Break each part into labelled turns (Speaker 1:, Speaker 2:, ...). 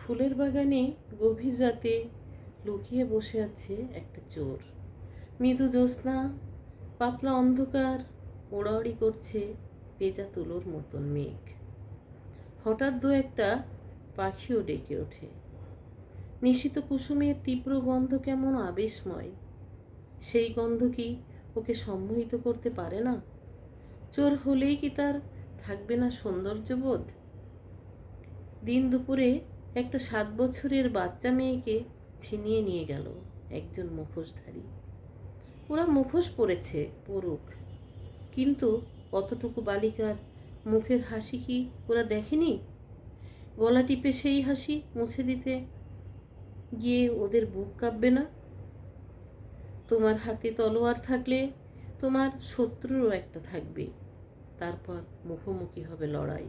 Speaker 1: ফুলের বাগানে গভীর রাতে লুকিয়ে বসে আছে একটা চোর। মৃদু জ্যোৎস্না, পাতলা অন্ধকার, ওড়াওড়ি করছে পেঁজা তুলোর মতন মেঘ। হঠাৎ দু একটা পাখিও ডেকে ওঠে। নিশীত কুসুমের তীব্র গন্ধ কেমন আবেশময়। সেই গন্ধ কি ওকে সম্মোহিত করতে পারে না? চোর হলেই কি তার থাকবে না সৌন্দর্যবোধ? দিন দুপুরে একটা 7 বছরের বাচ্চা মেয়েকে ছিনিয়ে নিয়ে গেল একজন মুখোশধারী। ওরা মুখোশ পরেছে, পড়ুক, কিন্তু অতটুকু বালিকার মুখের হাসি কি ওরা দেখেনি? গলা টিপে সেই হাসি মুছে দিতে গিয়ে ওদের বুক কাঁপবে না? তোমার হাতে তলোয়ার থাকলে তোমার শত্রুরও একটা থাকবে, তারপর মুখোমুখি হবে লড়াই।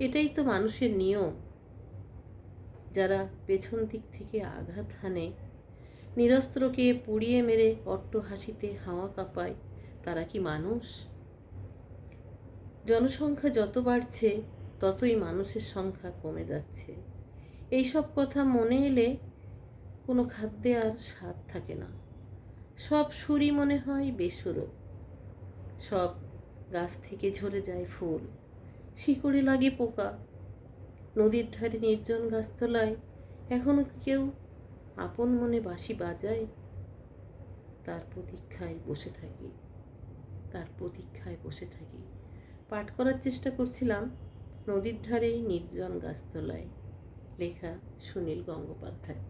Speaker 1: এটাই তো মানুষের নিয়ম। যারা পেছন দিক থেকে আঘাত হানে, নিরস্ত্রকে পুড়িয়ে মেরে অট্ট হাসিতে হাওয়া কাঁপায়, তারা কি মানুষ? জনসংখ্যা যত বাড়ছে ততই মানুষের সংখ্যা কমে যাচ্ছে। এইসব কথা মনে এলে কোনো খাদ্যে আর স্বাদ থাকে না। সব সুরই মনে হয় বেসুরো। সব গাছ থেকে ঝরে যায় ফুল, শিকড়ে লাগে পোকা। নদীর ধারে নির্জন গাছতলায় এখনো কেউ আপন মনে বাঁশি বাজায়? তার প্রতীক্ষায় বসে থাকি, তার প্রতীক্ষায় বসে থাকি। পাঠ করার চেষ্টা করছিলাম নদীর ধারে নির্জন গাছতলায়, লেখা সুনীল গঙ্গোপাধ্যায়।